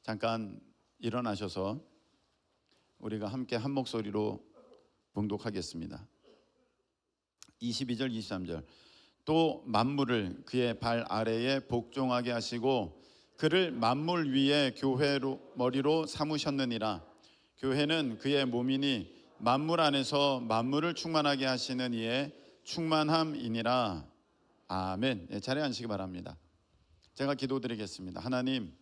잠깐 일어나셔서 우리가 함께 한 목소리로 봉독하겠습니다. 22절 23절. 또 만물을 그의 발 아래에 복종하게 하시고 그를 만물 위에 교회로 머리로 삼으셨느니라. 교회는 그의 몸이니 만물 안에서 만물을 충만하게 하시는 이의 충만함이니라. 아멘. 네, 자리에 앉으시기 바랍니다. 제가 기도드리겠습니다. 하나님,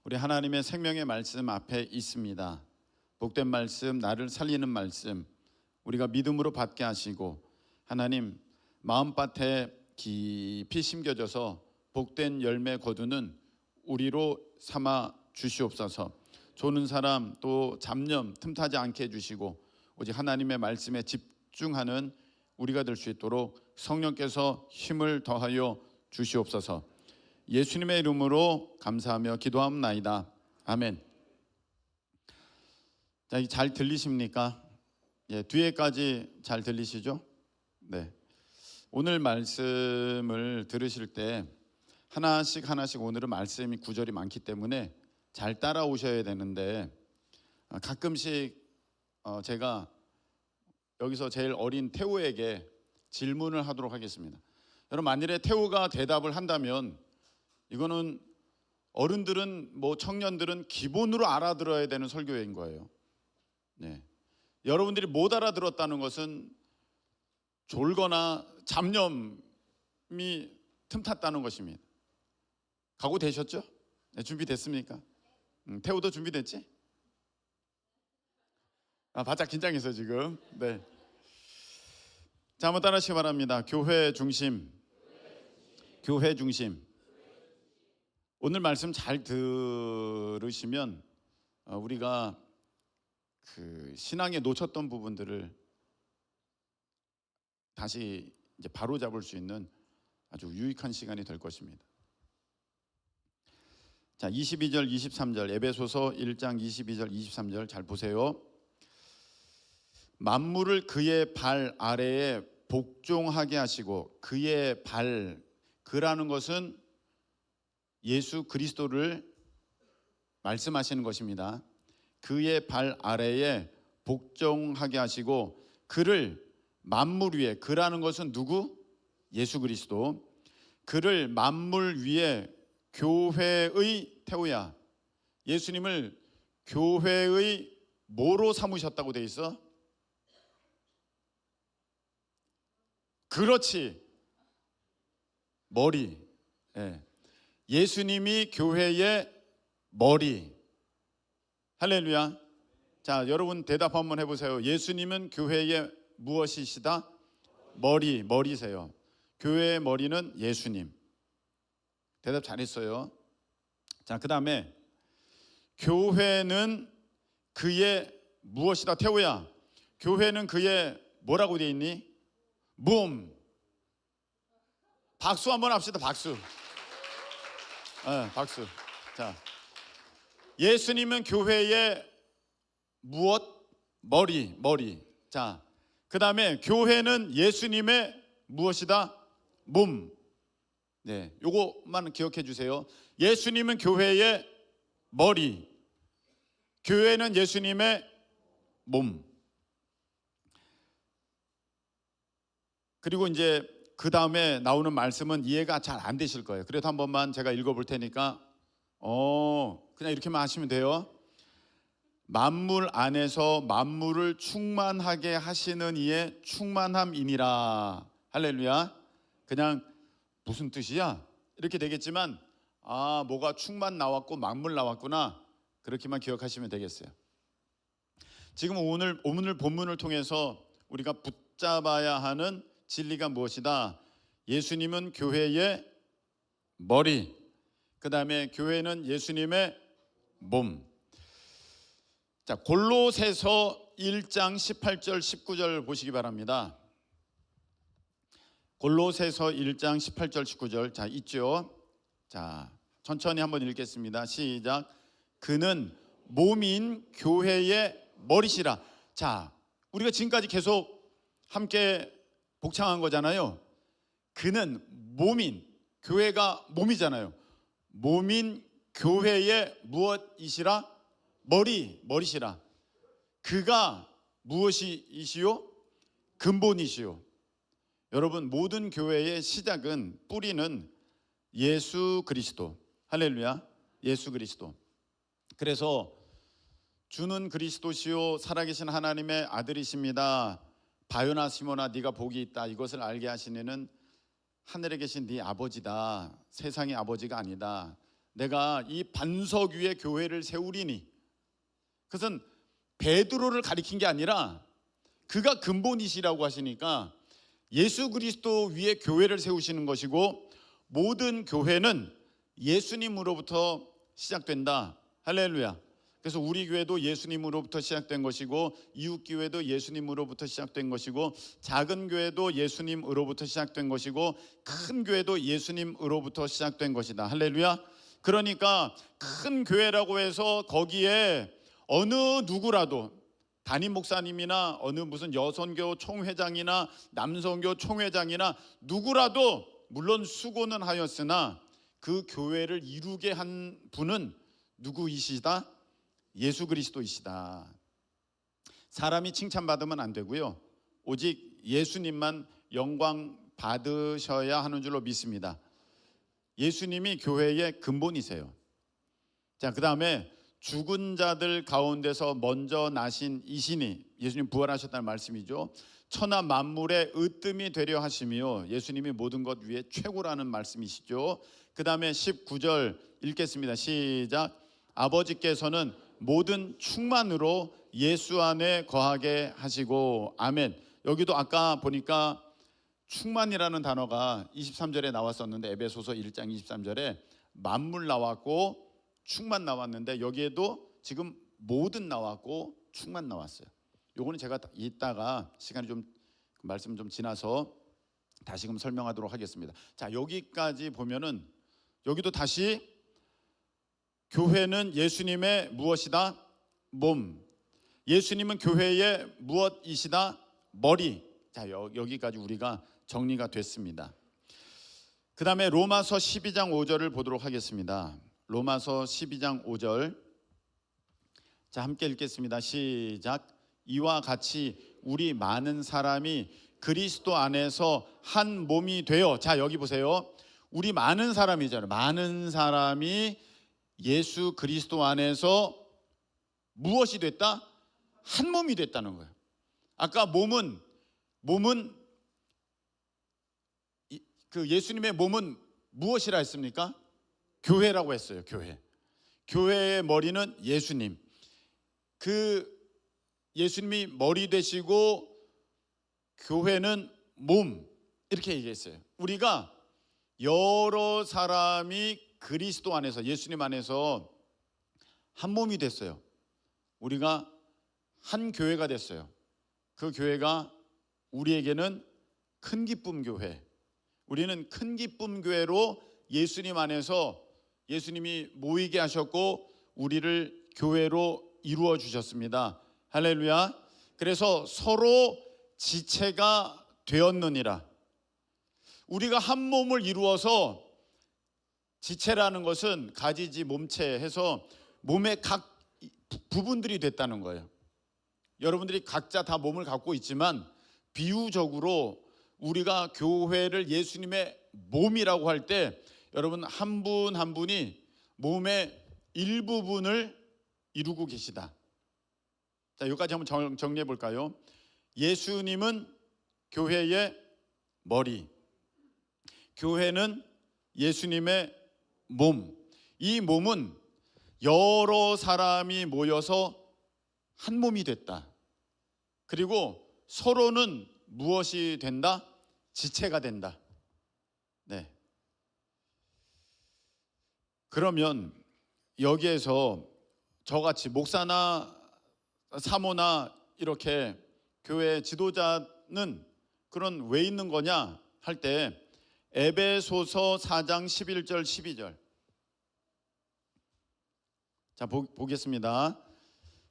우리 하나님의 생명의 말씀 앞에 있습니다. 복된 말씀, 나를 살리는 말씀, 우리가 믿음으로 받게 하시고 하나님 마음밭에 깊이 심겨져서 복된 열매 거두는 우리로 삼아 주시옵소서. 조는 사람 또 잡념 틈타지 않게 해주시고 오직 하나님의 말씀에 집중하는 우리가 될 수 있도록 성령께서 힘을 더하여 주시옵소서. 예수님의 이름으로 감사하며 기도합나이다. 아멘. 자, 잘 들리십니까? 예, 뒤에까지 잘 들리시죠? 네. 오늘 말씀을 들으실 때 하나씩 오늘은 말씀이 구절이 많기 때문에 잘 따라오셔야 되는데 가끔씩 제가 여기서 제일 어린 태우에게 질문을 하도록 하겠습니다. 여러분, 만일에 태우가 대답을 한다면 이거는 어른들은 청년들은 기본으로 알아들어야 되는 설교인 거예요. 네. 여러분들이 못 알아들었다는 것은 졸거나 잡념이 틈탔다는 것입니다. 각오되셨죠? 네, 준비됐습니까? 태우도 준비됐지? 바짝 긴장해서 지금. 네. 자, 한번 따라하시기 바랍니다. 교회 중심. 교회 중심. 오늘 말씀 잘 들으시면 우리가 그 신앙에 놓쳤던 부분들을 다시 이제 바로 잡을 수 있는 아주 유익한 시간이 될 것입니다. 자, 22절 23절 에베소서 1장 22절 23절 잘 보세요. 만물을 그의 발 아래에 복종하게 하시고, 그의 발, 그라는 것은 예수 그리스도를 말씀하시는 것입니다. 그의 발 아래에 복종하게 하시고 그를 만물 위에, 그라는 것은 누구? 예수 그리스도. 그를 만물 위에 교회의 태우야. 예수님을 교회의 뭐로 삼으셨다고 돼 있어? 그렇지, 머리. 예. 예수님이 교회의 머리. 할렐루야. 자, 여러분 대답 한번 해보세요. 예수님은 교회의 무엇이시다? 머리세요. 교회의 머리는 예수님. 대답 잘했어요. 자, 그 다음에 교회는 그의 무엇이다? 태우야, 교회는 그의 뭐라고 돼 있니? 몸. 박수 한번 합시다. 박수. 박수. 자, 예수님은 교회의 무엇? 머리. 자, 그 다음에 교회는 예수님의 무엇이다? 몸. 네, 요것만 기억해 주세요. 예수님은 교회의 머리, 교회는 예수님의 몸. 그리고 이제 그 다음에 나오는 말씀은 이해가 잘 안 되실 거예요. 그래도 한 번만 제가 읽어볼 테니까 그냥 이렇게만 하시면 돼요. 만물 안에서 만물을 충만하게 하시는 이의 충만함이니라. 할렐루야. 그냥 무슨 뜻이야? 이렇게 되겠지만 뭐가 충만 나왔고 만물 나왔구나, 그렇게만 기억하시면 되겠어요. 지금 오늘 본문을 통해서 우리가 붙잡아야 하는 진리가 무엇이다? 예수님은 교회의 머리, 그 다음에 교회는 예수님의 몸. 자, 골로새서 1장 18절 19절 보시기 바랍니다. 골로새서 1장 18절 19절. 자, 있죠? 자, 천천히 한번 읽겠습니다. 시작. 그는 몸인 교회의 머리시라. 자, 우리가 지금까지 계속 함께 복창한 거잖아요. 그는 몸인, 교회가 몸이잖아요. 몸인 교회의 무엇이시라? 머리시라. 그가 무엇이시요? 근본이시요. 여러분, 모든 교회의 시작은, 뿌리는 예수 그리스도. 할렐루야. 예수 그리스도. 그래서 주는 그리스도시요 살아계신 하나님의 아들이십니다. 바요나 시몬아, 네가 복이 있다. 이것을 알게 하시는 하늘에 계신 네 아버지다. 세상의 아버지가 아니다. 내가 이 반석 위에 교회를 세우리니. 그것은 베드로를 가리킨 게 아니라 그가 근본이시라고 하시니까 예수 그리스도 위에 교회를 세우시는 것이고, 모든 교회는 예수님으로부터 시작된다. 할렐루야. 그래서 우리 교회도 예수님으로부터 시작된 것이고, 이웃 교회도 예수님으로부터 시작된 것이고, 작은 교회도 예수님으로부터 시작된 것이고, 큰 교회도 예수님으로부터 시작된 것이다. 할렐루야. 그러니까 큰 교회라고 해서 거기에 어느 누구라도, 담임 목사님이나 어느 무슨 여선교 총회장이나 남선교 총회장이나 누구라도 물론 수고는 하였으나 그 교회를 이루게 한 분은 누구이시다? 예수 그리스도이시다. 사람이 칭찬받으면 안 되고요, 오직 예수님만 영광 받으셔야 하는 줄로 믿습니다. 예수님이 교회의 근본이세요. 자, 그 다음에 죽은 자들 가운데서 먼저 나신 이신이, 예수님 부활하셨다는 말씀이죠. 천하 만물의 으뜸이 되려 하시며, 예수님이 모든 것 위에 최고라는 말씀이시죠. 그 다음에 19절 읽겠습니다. 시작. 아버지께서는 모든 충만으로 예수 안에 거하게 하시고. 아멘. 여기도 아까 보니까 충만이라는 단어가 23절에 나왔었는데, 에베소서 1장 23절에 만물 나왔고 충만 나왔는데, 여기에도 지금 모든 나왔고 충만 나왔어요. 요거는 제가 이따가 시간이 좀, 말씀 좀 지나서 다시금 설명하도록 하겠습니다. 자, 여기까지 보면은 여기도 다시 교회는 예수님의 무엇이다? 몸. 예수님은 교회의 무엇이시다? 머리. 자, 여기까지 우리가 정리가 됐습니다. 그 다음에 로마서 12장 5절을 보도록 하겠습니다. 로마서 12장 5절. 자, 함께 읽겠습니다. 시작. 이와 같이 우리 많은 사람이 그리스도 안에서 한 몸이 되어. 자, 여기 보세요. 우리 많은 사람이잖아요. 많은 사람이 예수 그리스도 안에서 무엇이 됐다? 한 몸이 됐다는 거예요. 아까 몸은 그 예수님의 몸은 무엇이라 했습니까? 교회라고 했어요. 교회의 머리는 예수님. 그 예수님이 머리 되시고 교회는 몸, 이렇게 얘기했어요. 우리가 여러 사람이 그리스도 안에서, 예수님 안에서 한 몸이 됐어요. 우리가 한 교회가 됐어요. 그 교회가 우리에게는 큰 기쁨 교회. 우리는 큰 기쁨 교회로 예수님 안에서 예수님이 모이게 하셨고 우리를 교회로 이루어 주셨습니다. 할렐루야. 그래서 서로 지체가 되었느니라. 우리가 한 몸을 이루어서, 지체라는 것은 가지지 몸체 해서 몸의 각 부분들이 됐다는 거예요. 여러분들이 각자 다 몸을 갖고 있지만 비유적으로 우리가 교회를 예수님의 몸이라고 할 때 여러분 한 분 한 분이 몸의 일부분을 이루고 계시다. 자, 여기까지 한번 정리해 볼까요? 예수님은 교회의 머리, 교회는 예수님의 몸. 이 몸은 여러 사람이 모여서 한 몸이 됐다. 그리고 서로는 무엇이 된다? 지체가 된다. 네. 그러면 여기에서 저같이 목사나 사모나 이렇게 교회 지도자는 그런 왜 있는 거냐 할 때 에베소서 4장 11절 12절. 자, 보겠습니다.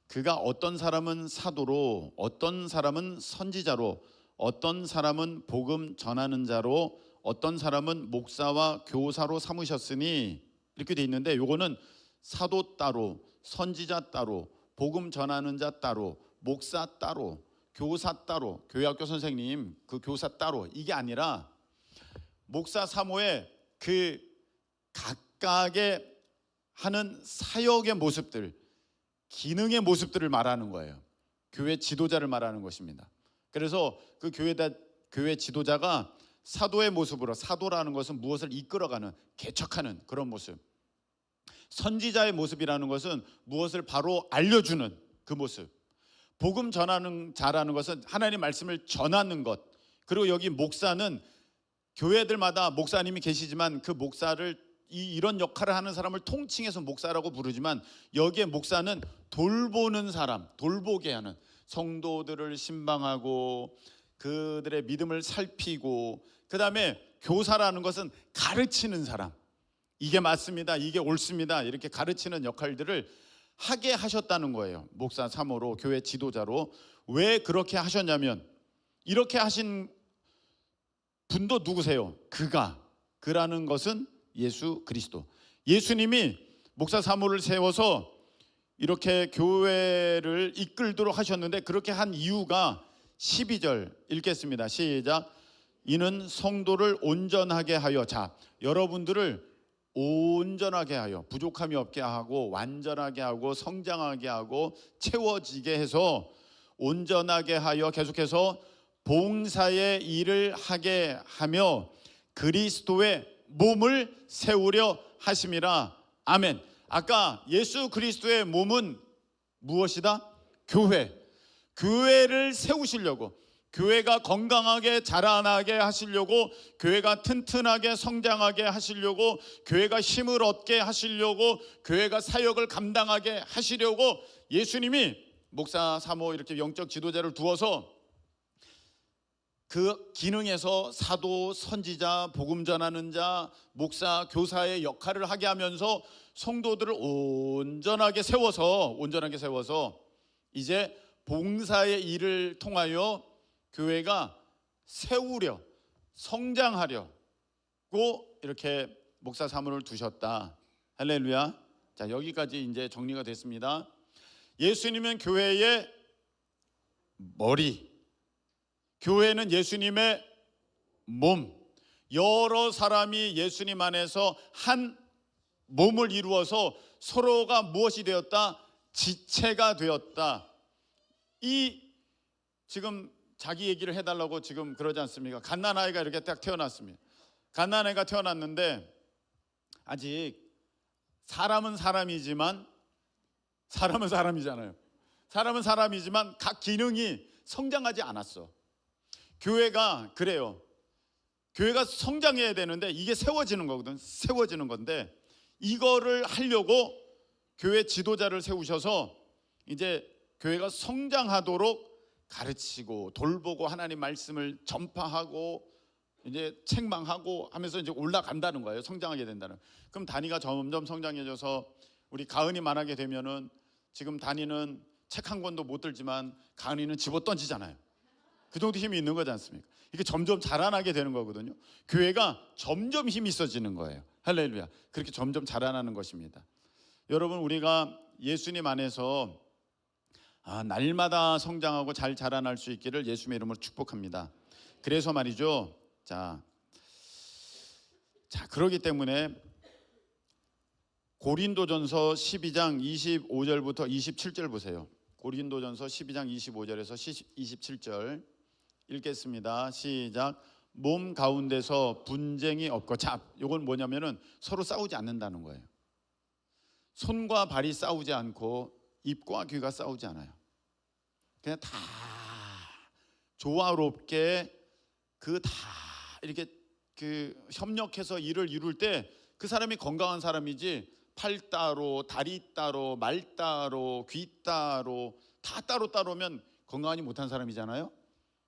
그가 어떤 사람은 사도로, 어떤 사람은 선지자로, 어떤 사람은 복음 전하는 자로, 어떤 사람은 목사와 교사로 삼으셨으니, 이렇게 돼 있는데 요거는 사도 따로, 선지자 따로, 복음 전하는 자 따로, 목사 따로, 교사 따로, 교회학교 선생님 그 교사 따로, 이게 아니라 목사 사모의 그 각각의 하는 사역의 모습들, 기능의 모습들을 말하는 거예요. 교회 지도자를 말하는 것입니다. 그래서 그 교회 지도자가 사도의 모습으로, 사도라는 것은 무엇을 이끌어가는, 개척하는 그런 모습, 선지자의 모습이라는 것은 무엇을 바로 알려주는 그 모습, 복음 전하는 자라는 것은 하나님의 말씀을 전하는 것, 그리고 여기 목사는 교회들마다 목사님이 계시지만 그 목사를 이런 역할을 하는 사람을 통칭해서 목사라고 부르지만 여기에 목사는 돌보는 사람, 돌보게 하는, 성도들을 신방하고 그들의 믿음을 살피고, 그 다음에 교사라는 것은 가르치는 사람, 이게 맞습니다, 이게 옳습니다, 이렇게 가르치는 역할들을 하게 하셨다는 거예요. 목사 사모로, 교회 지도자로. 왜 그렇게 하셨냐면, 이렇게 하신 분도 누구세요? 그라는 것은 예수 그리스도. 예수님이 목사 사모를 세워서 이렇게 교회를 이끌도록 하셨는데, 그렇게 한 이유가 12절 읽겠습니다. 시작. 이는 성도를 온전하게 하여, 자, 여러분들을 온전하게 하여, 부족함이 없게 하고 완전하게 하고 성장하게 하고 채워지게 해서, 온전하게 하여 계속해서 봉사의 일을 하게 하며 그리스도의 몸을 세우려 하심이라. 아멘. 아까 예수 그리스도의 몸은 무엇이다? 교회를 세우시려고, 교회가 건강하게 자라나게 하시려고, 교회가 튼튼하게 성장하게 하시려고, 교회가 힘을 얻게 하시려고, 교회가 사역을 감당하게 하시려고 예수님이 목사 사모 이렇게 영적 지도자를 두어서 그 기능에서 사도, 선지자, 복음 전하는 자, 목사, 교사의 역할을 하게 하면서 성도들을 온전하게 세워서 이제 봉사의 일을 통하여 교회가 세우려, 성장하려고 이렇게 목사 사모를 두셨다. 할렐루야. 자, 여기까지 이제 정리가 됐습니다. 예수님은 교회의 머리, 교회는 예수님의 몸, 여러 사람이 예수님 안에서 한 몸을 이루어서 서로가 무엇이 되었다? 지체가 되었다. 이 지금 자기 얘기를 해달라고 지금 그러지 않습니까? 갓난아이가 이렇게 딱 태어났습니다. 갓난아이가 태어났는데 아직 사람은 사람이잖아요. 사람은 사람이지만 각 기능이 성장하지 않았어. 교회가 그래요. 교회가 성장해야 되는데 이게 세워지는 거거든. 세워지는 건데 이거를 하려고 교회 지도자를 세우셔서 이제 교회가 성장하도록 가르치고 돌보고 하나님 말씀을 전파하고 이제 책망하고 하면서 이제 올라간다는 거예요. 성장하게 된다는. 그럼 단위가 점점 성장해져서 우리 가은이 만나게 되면은 지금 단위는 책 한 권도 못 들지만 가은이는 집어 던지잖아요. 그 정도 힘이 있는 거지 않습니까? 이게 점점 자라나게 되는 거거든요. 교회가 점점 힘이 있어지는 거예요. 할렐루야. 그렇게 점점 자라나는 것입니다. 여러분, 우리가 예수님 안에서 날마다 성장하고 잘 자라날 수 있기를 예수님의 이름으로 축복합니다. 그래서 말이죠. 자, 그러기 때문에 고린도전서 12장 25절부터 27절 보세요. 고린도전서 12장 25절에서 27절 읽겠습니다. 시작. 몸 가운데서 분쟁이 없고, 자, 이건 뭐냐면은 서로 싸우지 않는다는 거예요. 손과 발이 싸우지 않고 입과 귀가 싸우지 않아요. 그냥 다 조화롭게 다 이렇게 협력해서 일을 이룰 때 그 사람이 건강한 사람이지, 팔 따로, 다리 따로, 말 따로, 귀 따로 다 따로면 건강하지 못한 사람이잖아요.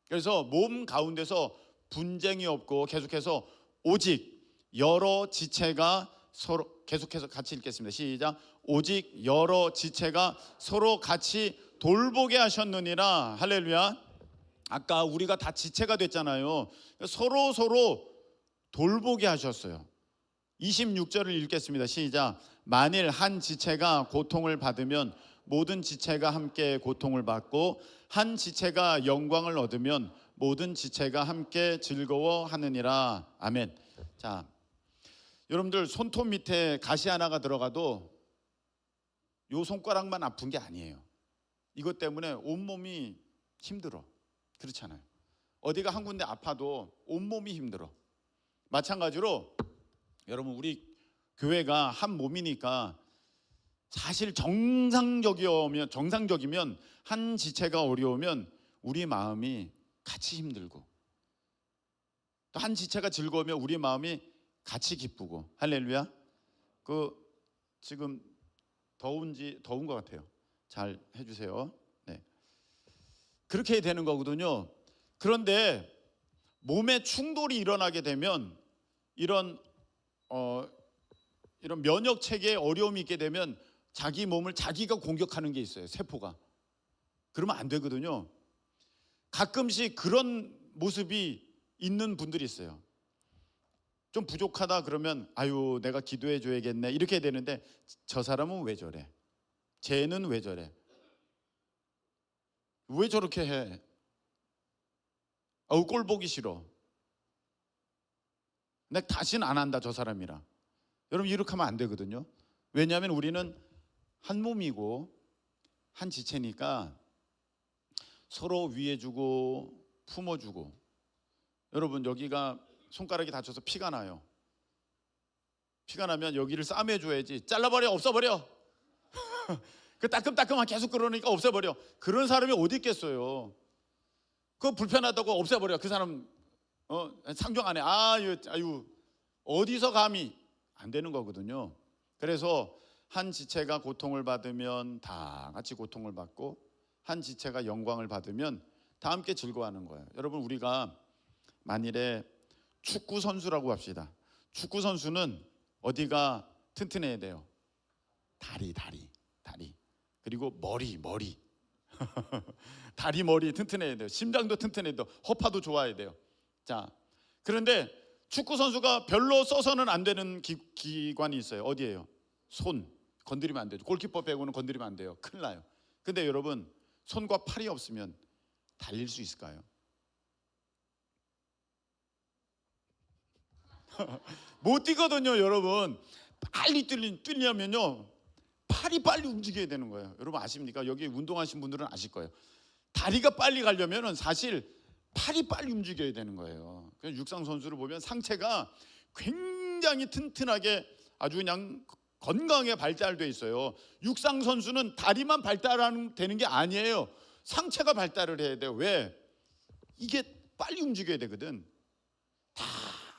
그래서 몸 가운데서 분쟁이 없고 계속해서 오직 여러 지체가 서로, 계속해서 같이 읽겠습니다. 시작. 오직 여러 지체가 서로 같이 돌보게 하셨느니라. 할렐루야. 아까 우리가 다 지체가 됐잖아요. 서로 돌보게 하셨어요. 26절을 읽겠습니다. 시작. 만일 한 지체가 고통을 받으면 모든 지체가 함께 고통을 받고 한 지체가 영광을 얻으면 모든 지체가 함께 즐거워하느니라. 아멘. 자, 여러분들 손톱 밑에 가시 하나가 들어가도 요 손가락만 아픈 게 아니에요. 이것 때문에 온몸이 힘들어. 그렇잖아요. 어디가 한 군데 아파도 온몸이 힘들어. 마찬가지로 여러분, 우리 교회가 한 몸이니까 사실 정상적이면 한 지체가 어려우면 우리 마음이 같이 힘들고, 또 한 지체가 즐거우면 우리 마음이 같이 기쁘고. 할렐루야. 지금 더운 것 같아요. 잘 해주세요. 네. 그렇게 되는 거거든요. 그런데 몸에 충돌이 일어나게 되면 이런 면역 체계에 어려움이 있게 되면 자기 몸을 자기가 공격하는 게 있어요. 세포가. 그러면 안 되거든요. 가끔씩 그런 모습이 있는 분들이 있어요. 좀 부족하다 그러면 아유, 내가 기도해 줘야겠네 이렇게 되는데, 저 사람은 왜 저래? 쟤는 왜 저래? 왜 저렇게 해? 꼴 보기 싫어. 내가 다시는 안 한다 저 사람이랑. 여러분, 이렇게 하면 안 되거든요. 왜냐하면 우리는 한 몸이고 한 지체니까 서로 위해주고 품어주고. 여러분, 여기가 손가락이 다쳐서 피가 나요. 피가 나면 여기를 싸매줘야지. 잘라버려, 없애버려. 그 따끔따끔한 계속 그러니까 없애버려. 그런 사람이 어디 있겠어요. 그거 불편하다고 없애버려. 그 사람 상종 안 해. 아유 어디서 감히. 안 되는 거거든요. 그래서 한 지체가 고통을 받으면 다 같이 고통을 받고, 한 지체가 영광을 받으면 다 함께 즐거워하는 거예요. 여러분, 우리가 만일에 축구 선수라고 합시다. 축구 선수는 어디가 튼튼해야 돼요? 다리. 그리고 머리. 다리, 머리 튼튼해야 돼요. 심장도 튼튼해야 돼요. 허파도 좋아야 돼요. 자, 그런데 축구 선수가 별로 써서는 안 되는 기관이 있어요. 어디예요? 손. 건드리면 안 되죠. 골키퍼 빼고는 건드리면 안 돼요. 큰일 나요. 근데 여러분, 손과 팔이 없으면 달릴 수 있을까요? 못 뛰거든요. 여러분, 빨리 뛰려면요 팔이 빨리 움직여야 되는 거예요. 여러분 아십니까? 여기 운동하신 분들은 아실 거예요. 다리가 빨리 가려면 사실 팔이 빨리 움직여야 되는 거예요. 육상 선수를 보면 상체가 굉장히 튼튼하게 아주 그냥 건강하게 발달되어 있어요. 육상 선수는 다리만 발달되는 게 아니에요. 상체가 발달을 해야 돼요. 왜? 이게 빨리 움직여야 되거든. 다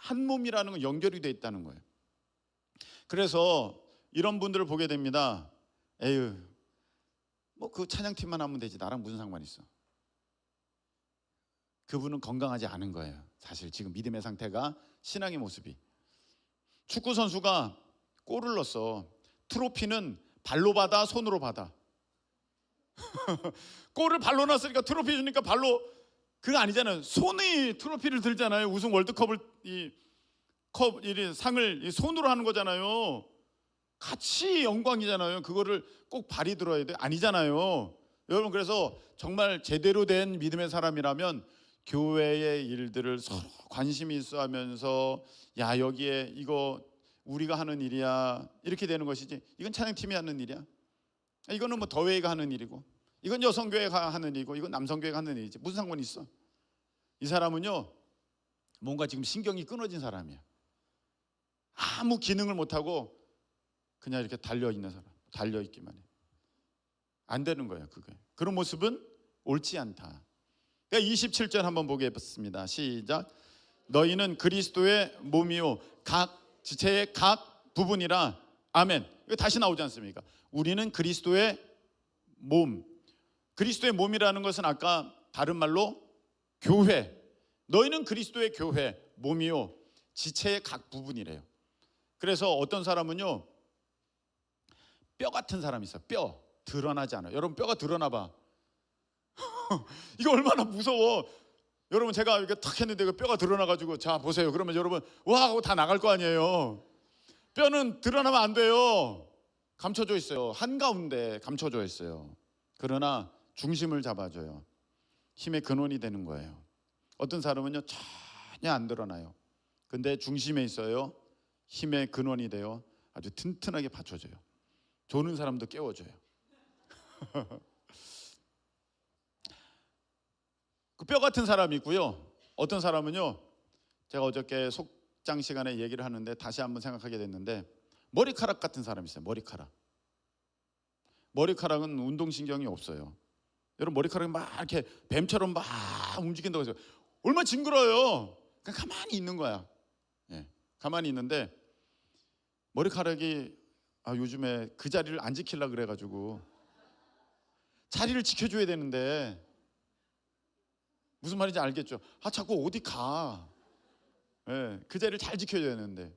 한 몸이라는 건 연결이 되어 있다는 거예요. 그래서 이런 분들을 보게 됩니다. 에휴, 뭐 그 찬양팀만 하면 되지, 나랑 무슨 상관 있어. 그분은 건강하지 않은 거예요. 사실 지금 믿음의 상태가, 신앙의 모습이. 축구 선수가 골을 넣었어. 트로피는 발로 받아, 손으로 받아? 골을 발로 넣었으니까 트로피 주니까 발로, 그거 아니잖아요. 손이 트로피를 들잖아요. 우승 월드컵을 이 상을 이 손으로 하는 거잖아요. 같이 영광이잖아요. 그거를 꼭 발이 들어야 돼? 아니잖아요. 여러분, 그래서 정말 제대로 된 믿음의 사람이라면 교회의 일들을 서로 관심이 있어 하면서, 야, 여기에 이거 우리가 하는 일이야, 이렇게 되는 것이지, 이건 찬양팀이 하는 일이야, 이거는 뭐 더웨이가 하는 일이고, 이건 여성교회가 하는 일이고, 이건 남성교회가 하는 일이지, 무슨 상관이 있어? 이 사람은요 뭔가 지금 신경이 끊어진 사람이야. 아무 기능을 못하고 그냥 이렇게 달려있는 사람, 달려있기만 해. 안 되는 거예요. 그런 모습은 옳지 않다. 27절 한번 보겠습니다. 시작. 너희는 그리스도의 몸이요 각 지체의 각 부분이라. 아멘. 이거 다시 나오지 않습니까? 우리는 그리스도의 몸. 그리스도의 몸이라는 것은 아까 다른 말로 교회. 너희는 그리스도의 교회, 몸이요 지체의 각 부분이래요. 그래서 어떤 사람은요 뼈 같은 사람이 있어요. 뼈 드러나지 않아요. 여러분, 뼈가 드러나 봐. 이거 얼마나 무서워. 여러분, 제가 이렇게 탁 했는데 그 뼈가 드러나가지고, 자 보세요. 그러면 여러분 와 하고 다 나갈 거 아니에요. 뼈는 드러나면 안 돼요. 감춰져 있어요. 한가운데 감춰져 있어요. 그러나 중심을 잡아줘요. 힘의 근원이 되는 거예요. 어떤 사람은요 전혀 안 드러나요. 근데 중심에 있어요. 힘의 근원이 되어 아주 튼튼하게 받쳐줘요. 조는 사람도 깨워줘요. 그 뼈 같은 사람이 있고요. 어떤 사람은요, 제가 어저께 속장 시간에 얘기를 하는데 다시 한번 생각하게 됐는데, 머리카락 같은 사람이 있어요. 머리카락은 운동신경이 없어요. 여러분, 머리카락이 막 이렇게 뱀처럼 막 움직인다고 해서 얼마나 징그러워요. 그냥 가만히 있는 거야. 예, 가만히 있는데 머리카락이 요즘에 그 자리를 안 지키려고 그래가지고 자리를 지켜줘야 되는데, 무슨 말인지 알겠죠? 자꾸 어디 가. 예, 그 자리를 잘 지켜줘야 되는데,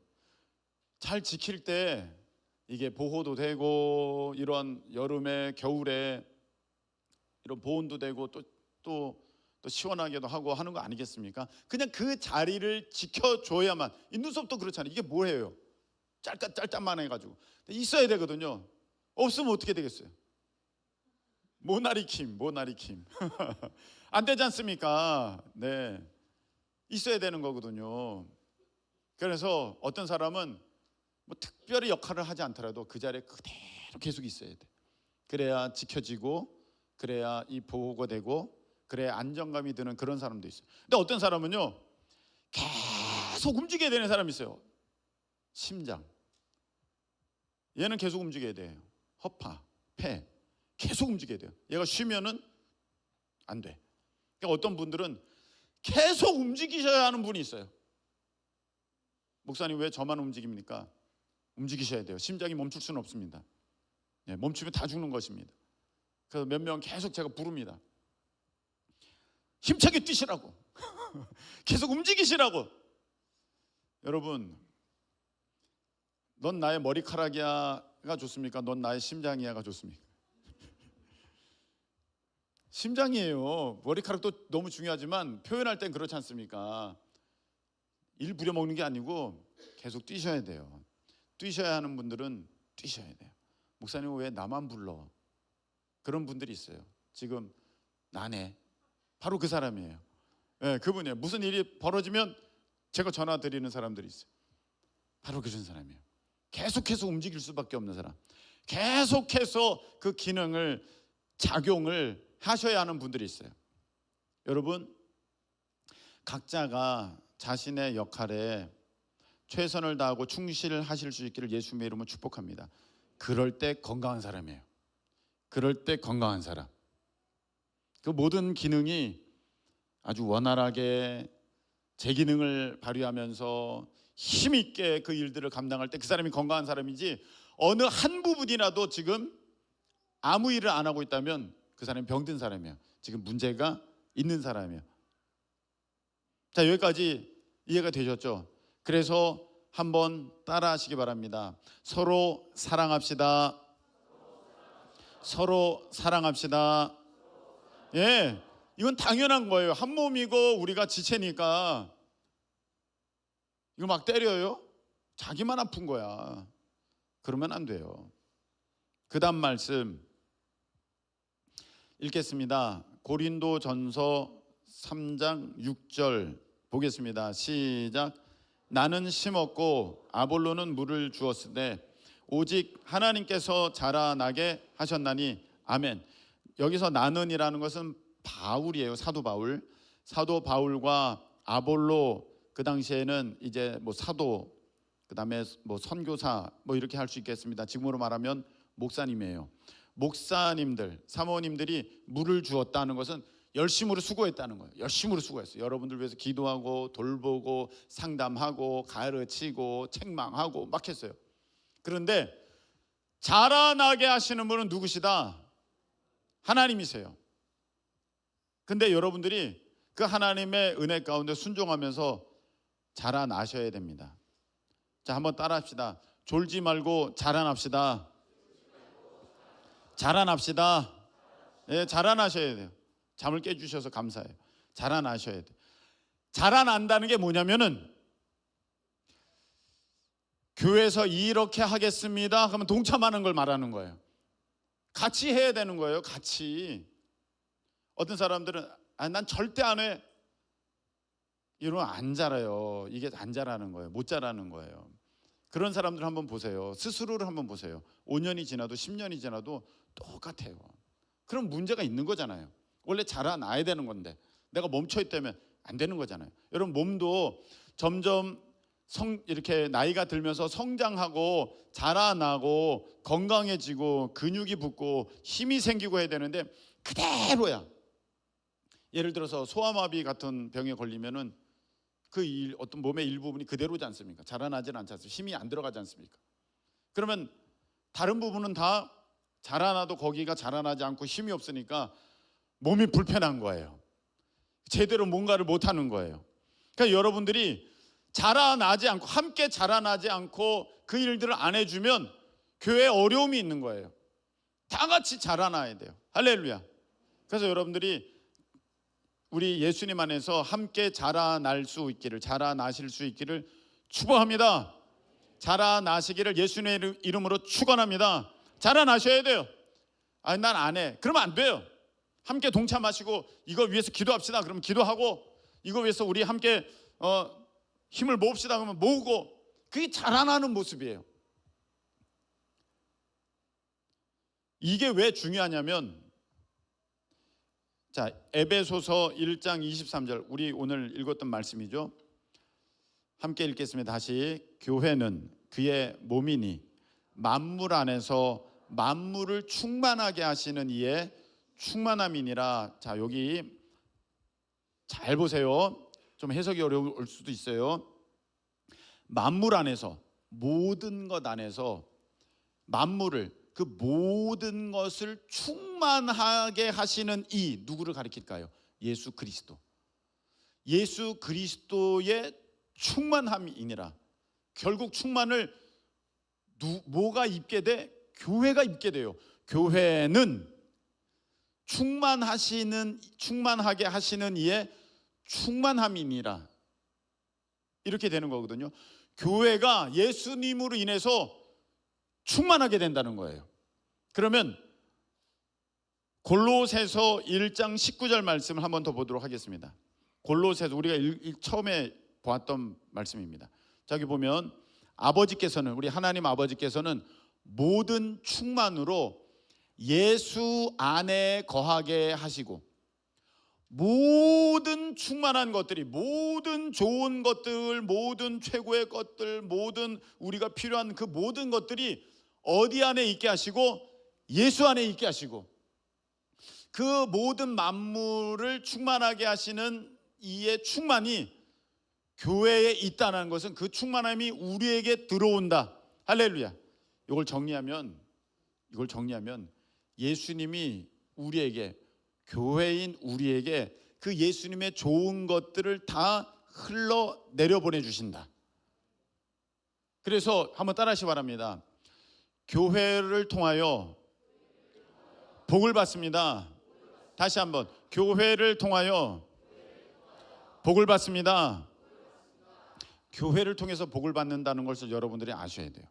잘 지킬 때 이게 보호도 되고, 이런 여름에 겨울에 이런 보온도 되고, 또 시원하게도 하고 하는 거 아니겠습니까? 그냥 그 자리를 지켜줘야만. 이 눈썹도 그렇잖아요. 이게 뭐예요? 짤짤만 해가지고 있어야 되거든요. 없으면 어떻게 되겠어요? 모나리킴 안 되지 않습니까? 네, 있어야 되는 거거든요. 그래서 어떤 사람은 뭐 특별히 역할을 하지 않더라도 그 자리에 그대로 계속 있어야 돼. 그래야 지켜지고, 그래야 이 보호가 되고, 그래야 안정감이 드는 그런 사람도 있어요. 근데 어떤 사람은요 계속 움직여야 되는 사람이 있어요. 심장, 얘는 계속 움직여야 돼요. 허파, 폐 계속 움직여야 돼요. 얘가 쉬면은 안 돼. 그러니까 어떤 분들은 계속 움직이셔야 하는 분이 있어요. 목사님 왜 저만 움직입니까? 움직이셔야 돼요. 심장이 멈출 수는 없습니다. 네, 멈추면 다 죽는 것입니다. 그래서 몇 명 계속 제가 부릅니다. 힘차게 뛰시라고. 계속 움직이시라고. 여러분, 넌 나의 머리카락이야가 좋습니까? 넌 나의 심장이야가 좋습니까? 심장이에요. 머리카락도 너무 중요하지만 표현할 땐 그렇지 않습니까? 일 부려먹는 게 아니고 계속 뛰셔야 돼요. 뛰셔야 하는 분들은 뛰셔야 돼요. 목사님 왜 나만 불러? 그런 분들이 있어요. 지금 나네. 바로 그 사람이에요. 네, 그분이에요. 무슨 일이 벌어지면 제가 전화 드리는 사람들이 있어요. 바로 그런 사람이에요. 계속해서 움직일 수밖에 없는 사람, 계속해서 그 기능을, 작용을 하셔야 하는 분들이 있어요. 여러분, 각자가 자신의 역할에 최선을 다하고 충실하실 수 있기를 예수님의 이름으로 축복합니다. 그럴 때 건강한 사람이에요. 그럴 때 건강한 사람, 그 모든 기능이 아주 원활하게 제 기능을 발휘하면서 힘있게 그 일들을 감당할 때 그 사람이 건강한 사람이지, 어느 한 부분이라도 지금 아무 일을 안 하고 있다면 그 사람이 병든 사람이에요. 지금 문제가 있는 사람이에요. 자, 여기까지 이해가 되셨죠? 그래서 한번 따라 하시기 바랍니다. 서로 사랑합시다. 서로 사랑합시다. 예, 이건 당연한 거예요. 한 몸이고 우리가 지체니까. 이거 막 때려요? 자기만 아픈 거야. 그러면 안 돼요. 그 다음 말씀 읽겠습니다. 고린도전서 3장 6절 보겠습니다. 시작. 나는 심었고 아볼로는 물을 주었으되 오직 하나님께서 자라나게 하셨나니. 아멘. 여기서 나는이라는 것은 바울이에요. 사도 바울. 사도 바울과 아볼로, 그 당시에는 이제 뭐 사도, 그 다음에 뭐 선교사, 뭐 이렇게 할 수 있겠습니다. 지금으로 말하면 목사님이에요. 목사님들, 사모님들이 물을 주었다는 것은 열심으로 수고했다는 거예요. 열심으로 수고했어요. 여러분들 위해서 기도하고 돌보고 상담하고 가르치고 책망하고 막 했어요. 그런데 자라나게 하시는 분은 누구시다? 하나님이세요. 근데 여러분들이 그 하나님의 은혜 가운데 순종하면서 자라나셔야 됩니다. 자, 한번 따라 합시다. 졸지 말고 자라납시다. 자라납시다. 예, 자라나셔야 돼요. 잠을 깨주셔서 감사해요. 자라나셔야 돼요. 자라난다는 게 뭐냐면은 교회에서 이렇게 하겠습니다 하면 동참하는 걸 말하는 거예요. 같이 해야 되는 거예요. 같이. 어떤 사람들은 난 절대 안 해. 이러면 안 자라요. 이게 안 자라는 거예요. 못 자라는 거예요. 그런 사람들 한번 보세요. 스스로를 한번 보세요. 5년이 지나도 10년이 지나도 똑같아요. 그럼 문제가 있는 거잖아요. 원래 자라나야 되는 건데 내가 멈춰있다면 안 되는 거잖아요. 여러분, 몸도 점점 이렇게 나이가 들면서 성장하고 자라나고 건강해지고 근육이 붙고 힘이 생기고 해야 되는데 그대로야. 예를 들어서 소아마비 같은 병에 걸리면은 어떤 몸의 일부분이 그대로지 않습니까? 자라나질 않지 않습니까? 힘이 안 들어가지 않습니까? 그러면 다른 부분은 다 자라나도 거기가 자라나지 않고 힘이 없으니까 몸이 불편한 거예요. 제대로 뭔가를 못하는 거예요. 그러니까 여러분들이 자라나지 않고 함께 자라나지 않고 그 일들을 안 해주면 교회에 어려움이 있는 거예요. 다 같이 자라나야 돼요. 할렐루야. 그래서 여러분들이 우리 예수님 안에서 함께 자라날 수 있기를, 자라나실 수 있기를 축복합니다. 자라나시기를 예수님의 이름으로 축원합니다. 자라나셔야 돼요. 난 안 해. 그러면 안 돼요. 함께 동참하시고 이거 위해서 기도합시다. 그러면 기도하고 이거 위해서 우리 함께 힘을 모읍시다. 그러면 모으고 그게 자라나는 모습이에요. 이게 왜 중요하냐면 자, 에베소서 1장 23절 우리 오늘 읽었던 말씀이죠. 함께 읽겠습니다. 다시. 교회는 그의 몸이니 만물 안에서 만물을 충만하게 하시는 이의 충만함이니라. 자, 여기 잘 보세요. 좀 해석이 어려울 수도 있어요. 만물 안에서, 모든 것 안에서 만물을, 그 모든 것을 충만하게 하시는 이 누구를 가리킬까요? 예수 그리스도. 예수 그리스도의 충만함이니라. 결국 충만을 뭐가 입게 돼? 교회가 입게 돼요. 교회는 충만하게 하시는 이의 충만함이니라. 이렇게 되는 거거든요. 교회가 예수님으로 인해서 충만하게 된다는 거예요. 그러면 골로새서 1장 19절 말씀을 한번 더 보도록 하겠습니다. 골로새서 우리가 처음에 보았던 말씀입니다. 저기 보면 아버지께서는, 우리 하나님 아버지께서는 모든 충만으로 예수 안에 거하게 하시고, 모든 충만한 것들이, 모든 좋은 것들, 모든 최고의 것들, 모든 우리가 필요한 그 모든 것들이 어디 안에 있게 하시고? 예수 안에 있게 하시고, 그 모든 만물을 충만하게 하시는 이의 충만이 교회에 있다는 것은 그 충만함이 우리에게 들어온다. 할렐루야. 이걸 정리하면 예수님이 우리에게, 교회인 우리에게 그 예수님의 좋은 것들을 다 흘러내려 보내주신다. 그래서 한번 따라하시기 바랍니다. 교회를 통하여 복을 받습니다. 다시 한번. 교회를 통하여 복을 받습니다. 교회를 통해서 복을 받는다는 것을 여러분들이 아셔야 돼요.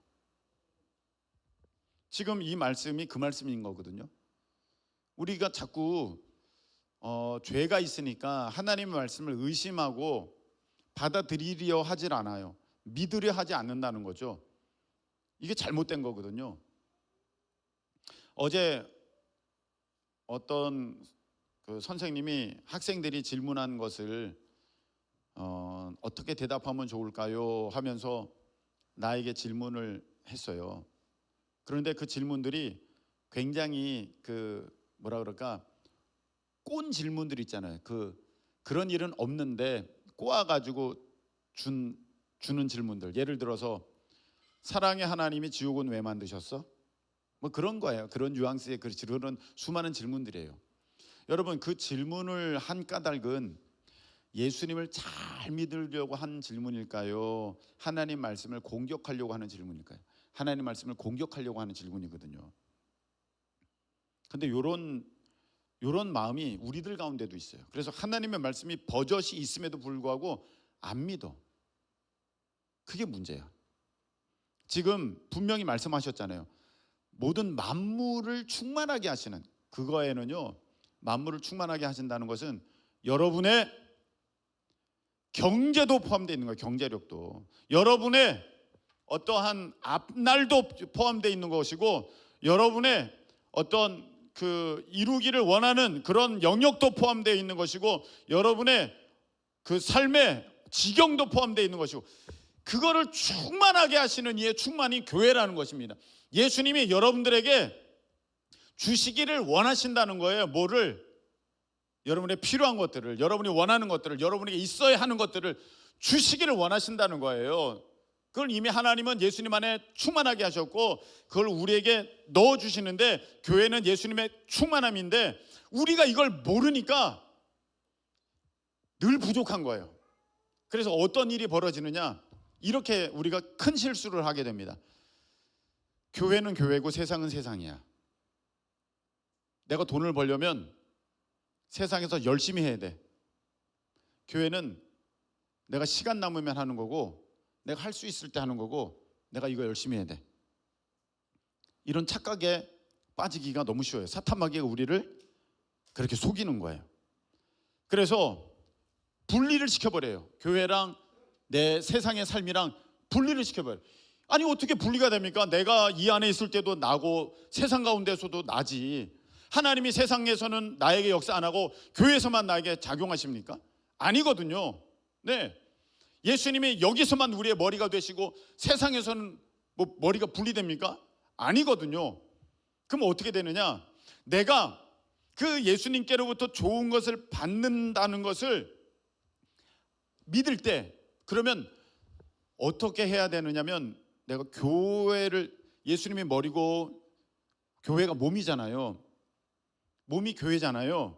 지금 이 말씀이 그 말씀인 거거든요. 우리가 자꾸 죄가 있으니까 하나님의 말씀을 의심하고 받아들이려 하질 않아요. 믿으려 하지 않는다는 거죠. 이게 잘못된 거거든요. 어제 어떤 그 선생님이 학생들이 질문한 것을 어떻게 대답하면 좋을까요? 하면서 나에게 질문을 했어요. 그런데 그 질문들이 굉장히 꼰 질문들 있잖아요. 그런 일은 없는데 꼬아가지고 주는 질문들. 예를 들어서 사랑의 하나님이 지옥은 왜 만드셨어? 뭐 그런 거예요. 그런 뉘앙스의 그런 수많은 질문들이에요. 여러분, 그 질문을 한 까닭은 예수님을 잘 믿으려고 한 질문일까요? 하나님 말씀을 공격하려고 하는 질문일까요? 하나님 말씀을 공격하려고 하는 질문이거든요. 근데 요런 마음이 우리들 가운데도 있어요. 그래서 하나님의 말씀이 버젓이 있음에도 불구하고 안 믿어. 그게 문제야. 지금 분명히 말씀하셨잖아요. 모든 만물을 충만하게 하시는, 그거에는요, 만물을 충만하게 하신다는 것은 여러분의 경제도 포함되어 있는 거예요. 경제력도. 여러분의 어떠한 앞날도 포함되어 있는 것이고, 여러분의 어떤 그 이루기를 원하는 그런 영역도 포함되어 있는 것이고, 여러분의 그 삶의 지경도 포함되어 있는 것이고, 그거를 충만하게 하시는 이의 충만이 교회라는 것입니다. 예수님이 여러분들에게 주시기를 원하신다는 거예요. 뭐를? 여러분의 필요한 것들을, 여러분이 원하는 것들을, 여러분에게 있어야 하는 것들을 주시기를 원하신다는 거예요. 그걸 이미 하나님은 예수님 안에 충만하게 하셨고, 그걸 우리에게 넣어주시는데, 교회는 예수님의 충만함인데 우리가 이걸 모르니까 늘 부족한 거예요. 그래서 어떤 일이 벌어지느냐, 이렇게 우리가 큰 실수를 하게 됩니다. 교회는 교회고 세상은 세상이야. 내가 돈을 벌려면 세상에서 열심히 해야 돼. 교회는 내가 시간 남으면 하는 거고, 내가 할 수 있을 때 하는 거고, 내가 이거 열심히 해야 돼. 이런 착각에 빠지기가 너무 쉬워요. 사탄 마귀가 우리를 그렇게 속이는 거예요. 그래서 분리를 시켜버려요. 교회랑 내 세상의 삶이랑 분리를 시켜버려요. 아니 어떻게 분리가 됩니까? 내가 이 안에 있을 때도 나고 세상 가운데서도 나지. 하나님이 세상에서는 나에게 역사 안 하고 교회에서만 나에게 작용하십니까? 아니거든요. 네, 예수님이 여기서만 우리의 머리가 되시고 세상에서는 뭐 머리가 분리됩니까? 아니거든요. 그럼 어떻게 되느냐? 내가 그 예수님께로부터 좋은 것을 받는다는 것을 믿을 때, 그러면 어떻게 해야 되느냐면, 내가 교회를, 예수님이 머리고 교회가 몸이잖아요. 몸이 교회잖아요.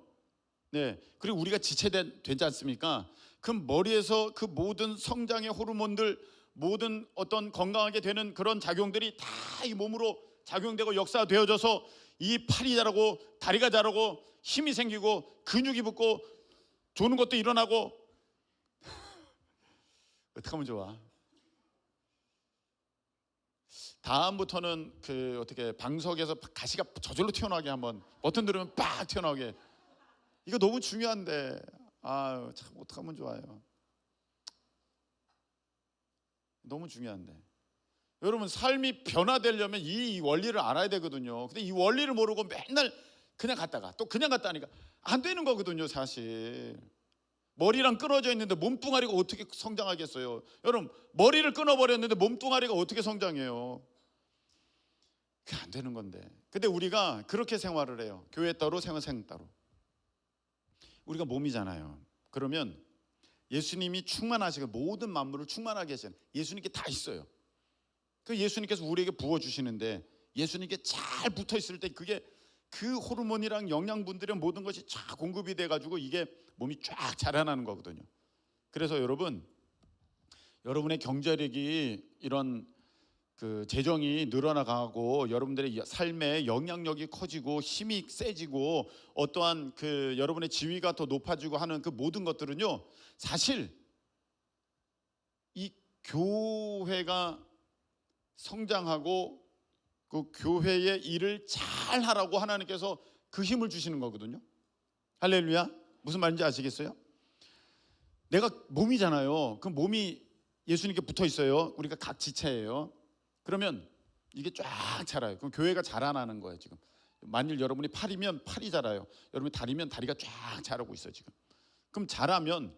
네, 그리고 우리가 지체되지 않습니까? 그 머리에서 그 모든 성장의 호르몬들, 모든 어떤 건강하게 되는 그런 작용들이 다 이 몸으로 작용되고 역사되어져서 이 팔이 자라고 다리가 자라고 힘이 생기고 근육이 붙고 조는 것도 일어나고. 어떻게 하면 좋아? 다음부터는 그 어떻게 방석에서 가시가 저절로 튀어나오게 한번 버튼 누르면 빡 튀어나오게. 이거 너무 중요한데, 아유 참 어떻게 하면 좋아요? 너무 중요한데. 여러분, 삶이 변화되려면 이 원리를 알아야 되거든요. 근데 이 원리를 모르고 맨날 그냥 갔다가 또 그냥 갔다 하니까 안 되는 거거든요. 사실 머리랑 끊어져 있는데 몸뚱아리가 어떻게 성장하겠어요? 여러분, 머리를 끊어버렸는데 몸뚱아리가 어떻게 성장해요? 그게 안 되는 건데. 근데 우리가 그렇게 생활을 해요. 교회 따로 생활 따로. 우리가 몸이잖아요. 그러면 예수님이 충만하시고 모든 만물을 충만하게 하시는, 예수님께 다 있어요. 그 예수님께서 우리에게 부어주시는데, 예수님께 잘 붙어있을 때 그게 그 호르몬이랑 영양분들의 모든 것이 쫙 공급이 돼가지고 이게 몸이 쫙 자라나는 거거든요. 그래서 여러분의 경제력이, 이런 그 재정이 늘어나가고 여러분들의 삶의 영향력이 커지고 힘이 세지고 어떠한 그 여러분의 지위가 더 높아지고 하는 그 모든 것들은요, 사실 이 교회가 성장하고 그 교회의 일을 잘 하라고 하나님께서 그 힘을 주시는 거거든요. 할렐루야. 무슨 말인지 아시겠어요? 내가 몸이잖아요. 그 몸이 예수님께 붙어 있어요. 우리가 각 지체예요. 그러면 이게 쫙 자라요. 그럼 교회가 자라나는 거예요. 지금 만일 여러분이 팔이면 팔이 자라요. 여러분이 다리면 다리가 쫙 자라고 있어요. 지금. 그럼 자라면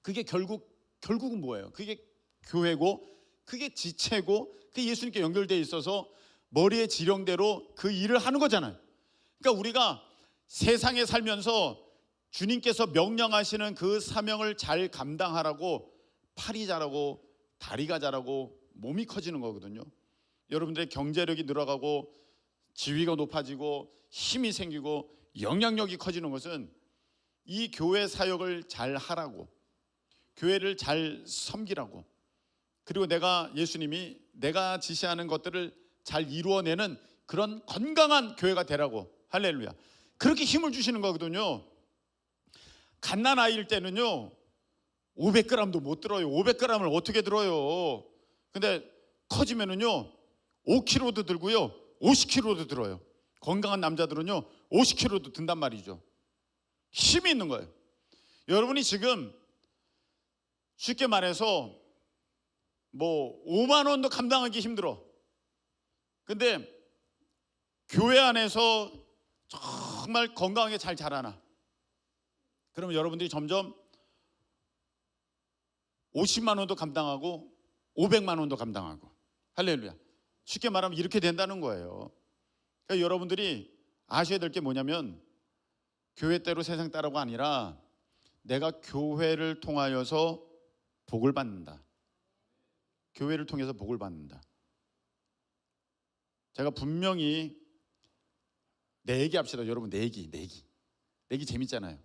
그게 결국은 뭐예요? 그게 교회고, 그게 지체고, 그게 예수님께 연결되어 있어서 머리의 지령대로 그 일을 하는 거잖아요. 그러니까 우리가 세상에 살면서 주님께서 명령하시는 그 사명을 잘 감당하라고 팔이 자라고 다리가 자라고 몸이 커지는 거거든요. 여러분들의 경제력이 늘어가고 지위가 높아지고 힘이 생기고 영향력이 커지는 것은 이 교회 사역을 잘 하라고, 교회를 잘 섬기라고, 그리고 예수님이 내가 지시하는 것들을 잘 이루어내는 그런 건강한 교회가 되라고. 할렐루야. 그렇게 힘을 주시는 거거든요. 갓난아이일 때는요 500g도 못 들어요. 500g을 어떻게 들어요? 근데 커지면은요 5kg도 들고요 50kg도 들어요. 건강한 남자들은요 50kg도 든단 말이죠. 힘이 있는 거예요. 여러분이 지금 쉽게 말해서 뭐 5만 원도 감당하기 힘들어. 근데 교회 안에서 정말 건강하게 잘 자라나. 그러면 여러분들이 점점 50만 원도 감당하고 500만 원도 감당하고. 할렐루야. 쉽게 말하면 이렇게 된다는 거예요. 그러니까 여러분들이 아셔야 될 게 뭐냐면 교회 때로 세상 따라가 아니라 내가 교회를 통하여서 복을 받는다. 교회를 통해서 복을 받는다. 제가 분명히 내기 합시다. 여러분 내기 재밌잖아요.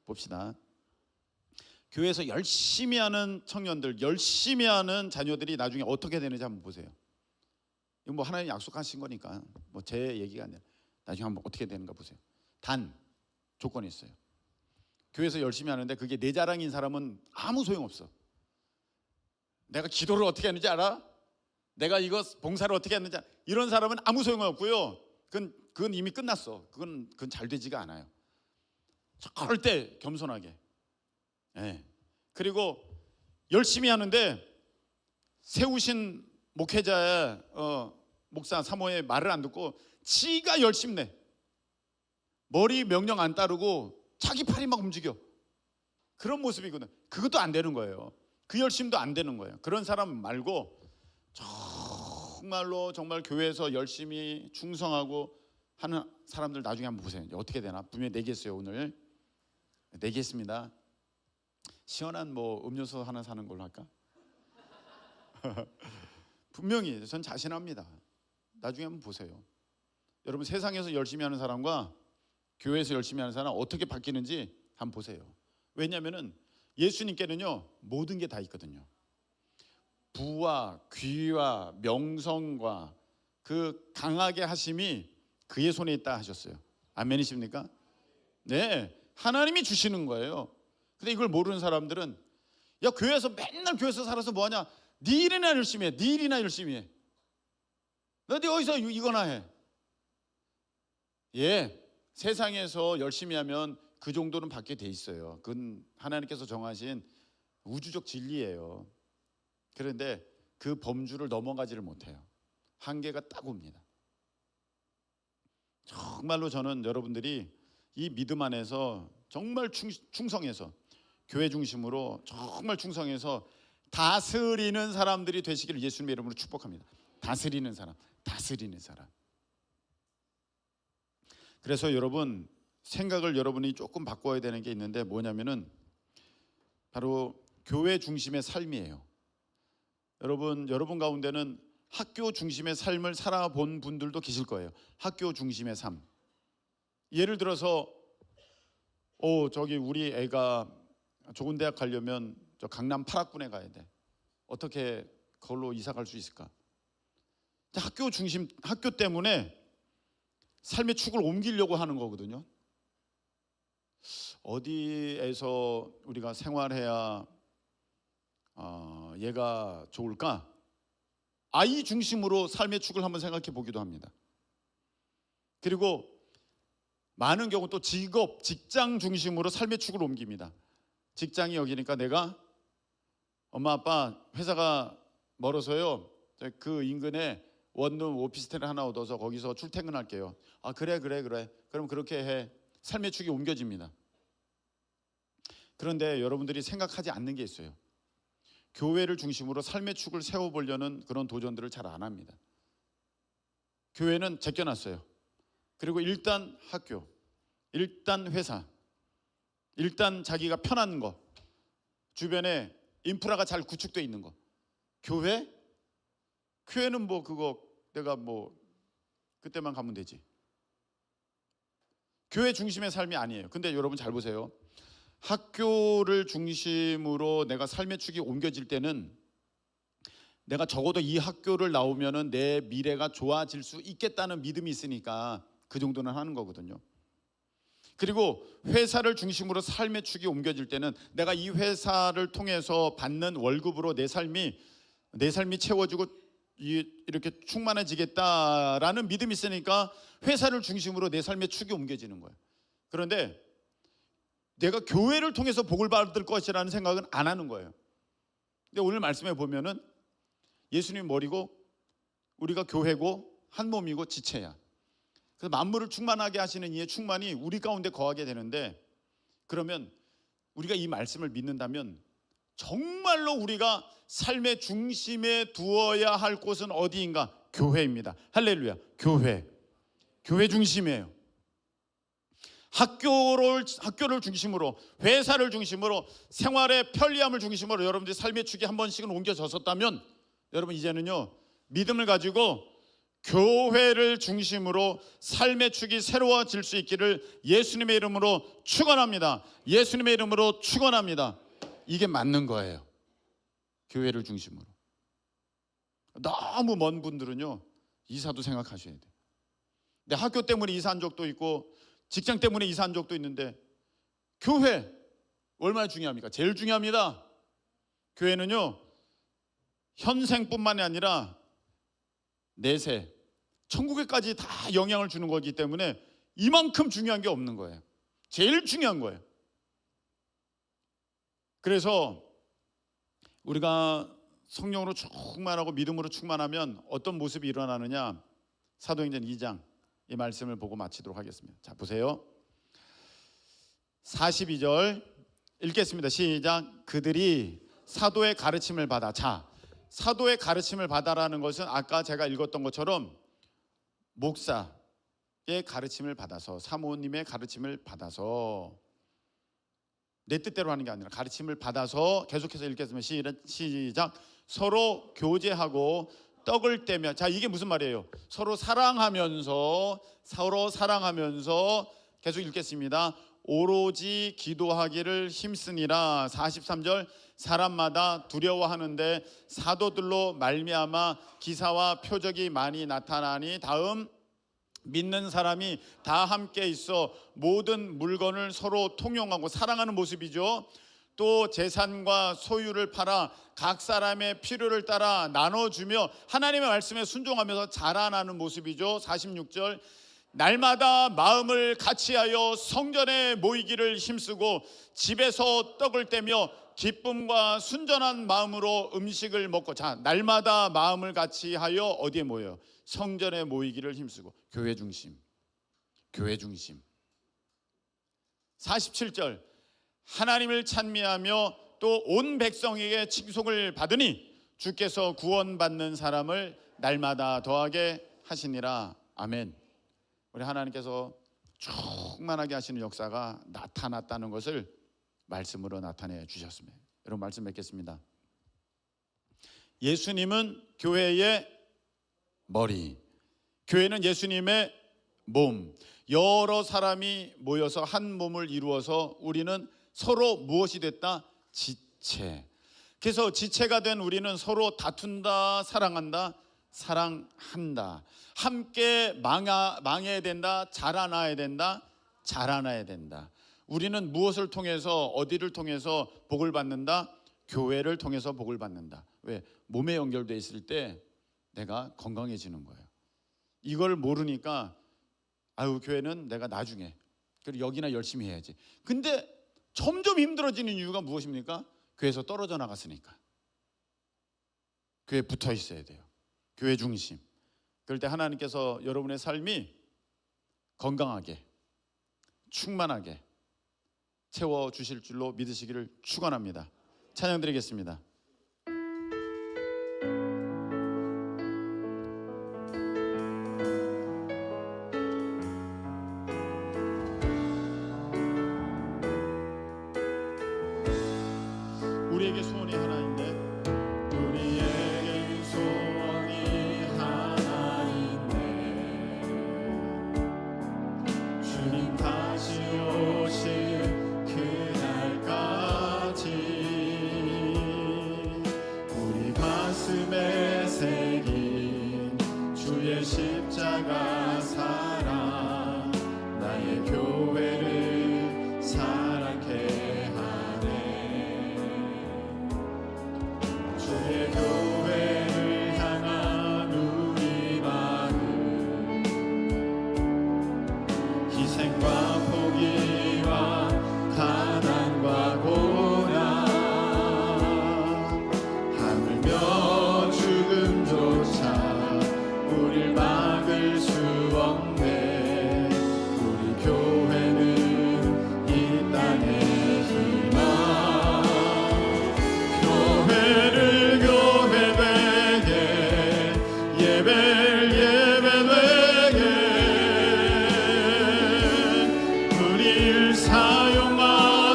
봅시다. 교회에서 열심히 하는 청년들, 열심히 하는 자녀들이 나중에 어떻게 되는지 한번 보세요. 이거 뭐 하나님 약속하신 거니까 뭐 제 얘기가 아니라 나중에 한번 어떻게 되는가 보세요. 단 조건이 있어요. 교회에서 열심히 하는데 그게 내 자랑인 사람은 아무 소용없어. 내가 기도를 어떻게 했는지 알아? 내가 이거 봉사를 어떻게 했는지 알아? 이런 사람은 아무 소용없고요. 그건 이미 끝났어. 그건 잘 되지가 않아요. 절대 겸손하게. 네. 그리고 열심히 하는데 세우신 목회자의 목사 사모의 말을 안 듣고 지가 열심히 내. 머리 명령 안 따르고 자기 팔이 막 움직여. 그런 모습이거든. 그것도 안 되는 거예요. 그 열심도 안 되는 거예요. 그런 사람 말고 정말로 정말 교회에서 열심히 충성하고 하는 사람들 나중에 한번 보세요. 어떻게 되나? 분명히 내겠어요. 오늘 내겠습니다. 시원한 뭐 음료수 하나 사는 걸로 할까? 분명히 전 자신합니다. 나중에 한번 보세요. 여러분 세상에서 열심히 하는 사람과 교회에서 열심히 하는 사람 어떻게 바뀌는지 한번 보세요. 왜냐하면은 예수님께는요 모든 게 다 있거든요. 부와 귀와 명성과 그 강하게 하심이 그의 손에 있다 하셨어요. 아멘이십니까? 네, 하나님이 주시는 거예요. 근데 이걸 모르는 사람들은 야 교회에서 맨날 교회에서 살아서 뭐하냐? 네 일이나 열심히 해. 네 일이나 열심히 해. 너네 어디서 이거나 해. 예, 세상에서 열심히 하면 그 정도는 받게 돼 있어요. 그건 하나님께서 정하신 우주적 진리예요. 그런데 그 범주를 넘어가지를 못해요. 한계가 딱 옵니다. 정말로 저는 여러분들이 이 믿음 안에서 정말 충성해서 교회 중심으로 정말 충성해서 다스리는 사람들이 되시기를 예수님의 이름으로 축복합니다. 다스리는 사람. 그래서 여러분 생각을 여러분이 조금 바꿔야 되는 게 있는데 뭐냐면은 바로 교회 중심의 삶이에요. 여러분 가운데는 학교 중심의 삶을 살아본 분들도 계실 거예요. 학교 중심의 삶. 예를 들어서 저기 우리 애가 좋은 대학 가려면 저 강남 8학군에 가야 돼. 어떻게 그걸로 이사 갈 수 있을까? 학교 때문에 삶의 축을 옮기려고 하는 거거든요. 어디에서 우리가 생활해야 얘가 좋을까? 아이 중심으로 삶의 축을 한번 생각해 보기도 합니다. 그리고 많은 경우 또 직장 중심으로 삶의 축을 옮깁니다. 직장이 여기니까 내가 엄마 아빠 회사가 멀어서요. 그 인근에 원룸 오피스텔 하나 얻어서 거기서 출퇴근할게요. 아 그래. 그럼 그렇게 해. 삶의 축이 옮겨집니다. 그런데 여러분들이 생각하지 않는 게 있어요. 교회를 중심으로 삶의 축을 세워보려는 그런 도전들을 잘 안 합니다. 교회는 제껴놨어요. 그리고 일단 학교, 일단 회사, 일단 자기가 편한 거, 주변에 인프라가 잘 구축되어 있는 거. 교회는 뭐 그거 내가 뭐 그때만 가면 되지. 교회 중심의 삶이 아니에요. 근데 여러분 잘 보세요. 학교를 중심으로 내가 삶의 축이 옮겨질 때는 내가 적어도 이 학교를 나오면은 내 미래가 좋아질 수 있겠다는 믿음이 있으니까 그 정도는 하는 거거든요. 그리고 회사를 중심으로 삶의 축이 옮겨질 때는 내가 이 회사를 통해서 받는 월급으로 내 삶이 채워지고 이렇게 충만해지겠다라는 믿음이 있으니까 회사를 중심으로 내 삶의 축이 옮겨지는 거예요. 그런데 내가 교회를 통해서 복을 받을 것이라는 생각은 안 하는 거예요. 근데 오늘 말씀에 보면은 예수님 머리고 우리가 교회고 한 몸이고 지체야. 그래서 만물을 충만하게 하시는 이의 충만이 우리 가운데 거하게 되는데, 그러면 우리가 이 말씀을 믿는다면 정말로 우리가 삶의 중심에 두어야 할 곳은 어디인가? 교회입니다. 할렐루야. 교회 중심이에요. 학교를 중심으로, 회사를 중심으로, 생활의 편리함을 중심으로 여러분들이 삶의 축이 한 번씩은 옮겨졌었다면, 여러분 이제는요 믿음을 가지고 교회를 중심으로 삶의 축이 새로워질 수 있기를 예수님의 이름으로 축원합니다. 예수님의 이름으로 축원합니다. 이게 맞는 거예요. 교회를 중심으로. 너무 먼 분들은요 이사도 생각하셔야 돼요. 내 학교 때문에 이사한 적도 있고 직장 때문에 이사한 적도 있는데, 교회 얼마나 중요합니까? 제일 중요합니다. 교회는요 현생뿐만이 아니라 내세, 천국에까지 다 영향을 주는 거기 때문에 이만큼 중요한 게 없는 거예요. 제일 중요한 거예요. 그래서 우리가 성령으로 충만하고 믿음으로 충만하면 어떤 모습이 일어나느냐, 사도행전 2장 이 말씀을 보고 마치도록 하겠습니다. 자, 보세요. 42절 읽겠습니다. 시작. 그들이 사도의 가르침을 받아. 자, 사도의 가르침을 받아라는 것은 아까 제가 읽었던 것처럼 목사의 가르침을 받아서, 사모님의 가르침을 받아서, 내 뜻대로 하는 게 아니라 가르침을 받아서, 계속해서 읽겠습니다. 시작. 서로 교제하고 떡을 떼며. 자, 이게 무슨 말이에요? 서로 사랑하면서 계속 읽겠습니다. 오로지 기도하기를 힘쓰니라. 43절. 사람마다 두려워하는데 사도들로 말미암아 기사와 표적이 많이 나타나니, 다음 믿는 사람이 다 함께 있어 모든 물건을 서로 통용하고, 사랑하는 모습이죠. 또 재산과 소유를 팔아 각 사람의 필요를 따라 나눠주며 하나님의 말씀에 순종하면서 자라나는 모습이죠. 46절. 날마다 마음을 같이하여 성전에 모이기를 힘쓰고 집에서 떡을 떼며 기쁨과 순전한 마음으로 음식을 먹고. 자, 날마다 마음을 같이하여 어디에 모여요? 성전에 모이기를 힘쓰고. 교회 중심. 47절. 하나님을 찬미하며 또 온 백성에게 칭송을 받으니 주께서 구원받는 사람을 날마다 더하게 하시니라. 아멘. 우리 하나님께서 충만하게 하시는 역사가 나타났다는 것을 말씀으로 나타내 주셨습니다. 여러분 말씀 맺겠습니다. 예수님은 교회의 머리, 교회는 예수님의 몸. 여러 사람이 모여서 한 몸을 이루어서 우리는 서로 무엇이 됐다? 지체. 그래서 지체가 된 우리는 서로 다툰다, 사랑한다, 사랑한다. 함께 망해야 된다, 자라나야 된다, 자라나야 된다. 우리는 무엇을 통해서, 어디를 통해서 복을 받는다? 교회를 통해서 복을 받는다. 왜? 몸에 연결되어 있을 때 내가 건강해지는 거예요. 이걸 모르니까 아유, 교회는 내가 나중에, 그리고 여기나 열심히 해야지. 근데 점점 힘들어지는 이유가 무엇입니까? 교회에서 떨어져 나갔으니까. 교회에 붙어 있어야 돼요. 교회 중심. 그럴 때 하나님께서 여러분의 삶이 건강하게, 충만하게 채워주실 줄로 믿으시기를 축원합니다. 찬양 드리겠습니다. 우리에게 소원이 하나 있네. 우리에게 소원이 하나 있네. 주님 다시 오실 그날까지 희생과 포기와 가난과 고난 하물며 죽음조차 우릴 막을 수 없네. 우리 교회는 이 땅의 희망. 교회를 교회되게 예배를 예배되게 우리를 사용하소서.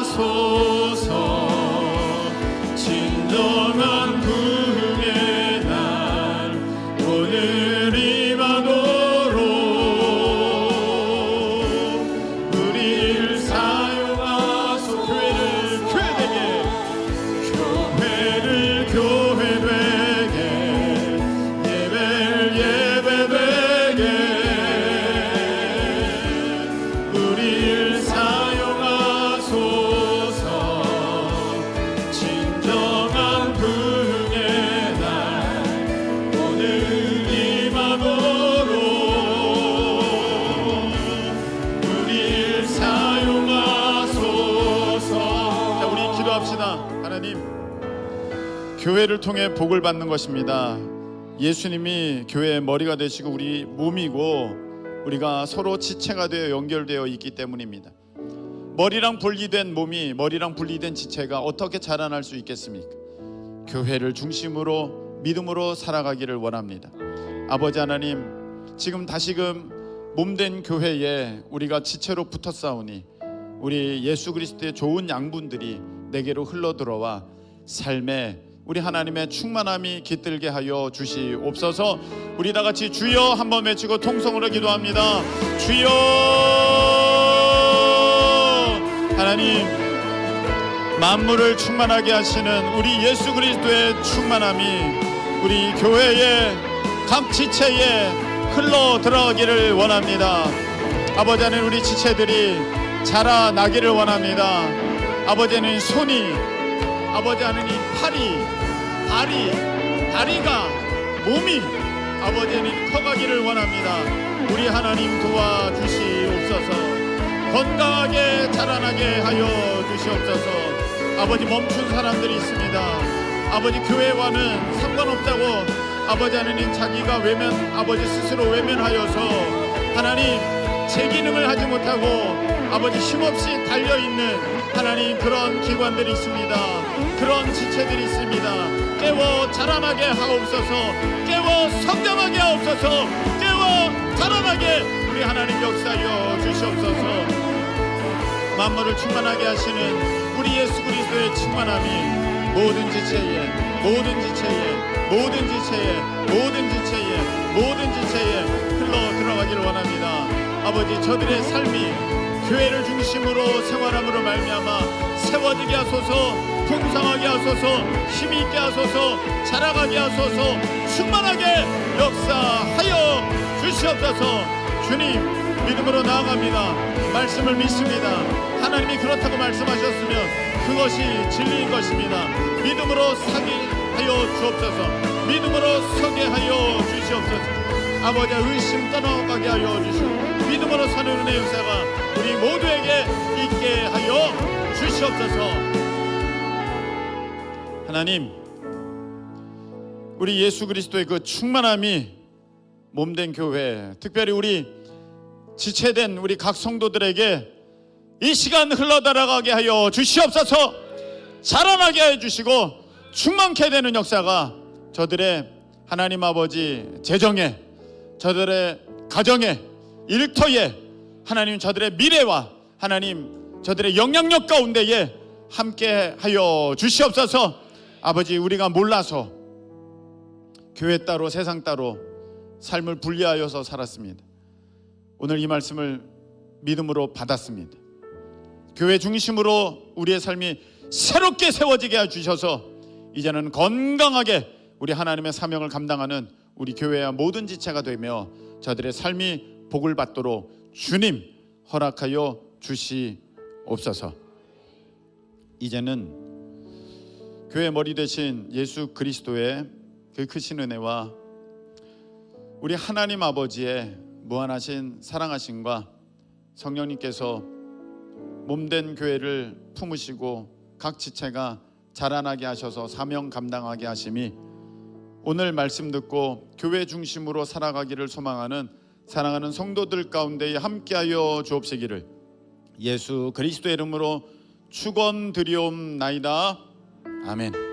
진정한 부흥의 날 오늘 임하도록 우리를 사용하소서. 교회를 교회되게 예배를 예배되게 우리를 사용하소서. 진정한 부흥의 날 오늘 임하도록 우리를 사용하소서. 자, 우리 기도합시다. 하나님, 교회를 통해 복을 받는 것입니다. 예수님이 교회의 머리가 되시고 우리 몸이고 우리가 서로 지체가 되어 연결되어 있기 때문입니다. 머리랑 분리된 몸이, 머리랑 분리된 지체가 어떻게 자라날 수 있겠습니까? 교회를 중심으로 믿음으로 살아가기를 원합니다. 아버지 하나님, 지금 다시금 몸된 교회에 우리가 지체로 붙어 싸우니 우리 예수 그리스도의 좋은 양분들이 내게로 흘러들어와 삶에 우리 하나님의 충만함이 깃들게 하여 주시옵소서. 우리 다 같이 주여 한번 외치고 통성으로 기도합니다. 주여. 하나님, 만물을 충만하게 하시는 우리 예수 그리스도의 충만함이 우리 교회의 각 지체에 흘러 들어가기를 원합니다. 아버지 하나님, 우리 지체들이 자라나기를 원합니다. 아버지 하나님, 손이, 아버지 하나님, 팔이, 다리가, 몸이 아버지 하나님 커가기를 원합니다. 우리 하나님 도와주시옵소서. 건강하게 자라나게 하여 주시옵소서. 아버지, 멈춘 사람들이 있습니다. 아버지, 교회와는 상관없다고 아버지 하나님 자기가 아버지 스스로 외면하여서 하나님 제 기능을 하지 못하고 아버지 힘없이 달려있는 하나님 그런 기관들이 있습니다. 그런 지체들이 있습니다. 깨워 자라나게 하옵소서. 깨워 성장하게 하옵소서. 깨워 자라나게 우리 하나님 역사하여 주시옵소서. 만물을 충만하게 하시는 우리 예수 그리스도의 충만함이 모든 지체에 흘러 들어가기를 원합니다. 아버지, 저들의 삶이 교회를 중심으로 생활함으로 말미암아 세워지게 하소서. 풍성하게 하소서. 힘이 있게 하소서. 자라가게 하소서. 충만하게 역사하여 주시옵소서. 주님, 믿음으로 나아갑니다. 말씀을 믿습니다. 하나님이 그렇다고 말씀하셨으면 그것이 진리인 것입니다. 믿음으로 사게 하여 주옵소서. 믿음으로 서게 하여 주시옵소서. 아버지, 의심 떠나가게 하여 주시옵소서. 믿음으로 사는 은혜 역사가 우리 모두에게 있게 하여 주시옵소서. 하나님, 우리 예수 그리스도의 그 충만함이 몸된 교회, 특별히 우리 지체된 우리 각 성도들에게 이 시간 흘러들어가게 하여 주시옵소서. 자라나게 해주시고 충만케 되는 역사가 저들의 하나님 아버지 재정에, 저들의 가정에, 일터에, 하나님 저들의 미래와 하나님 저들의 영향력 가운데에 함께 하여 주시옵소서. 아버지, 우리가 몰라서 교회 따로 세상 따로 삶을 분리하여서 살았습니다. 오늘 이 말씀을 믿음으로 받았습니다. 교회 중심으로 우리의 삶이 새롭게 세워지게 해주셔서 이제는 건강하게 우리 하나님의 사명을 감당하는 우리 교회와 모든 지체가 되며 저들의 삶이 복을 받도록 주님 허락하여 주시옵소서. 이제는 교회 머리 되신 예수 그리스도의 그 크신 은혜와 우리 하나님 아버지의 무한하신 사랑하심과 성령님께서 몸된 교회를 품으시고 각 지체가 자라나게 하셔서 사명 감당하게 하심이 오늘 말씀 듣고 교회 중심으로 살아가기를 소망하는 사랑하는 성도들 가운데 함께하여 주옵시기를 예수 그리스도의 이름으로 축원드리옵나이다. 아멘.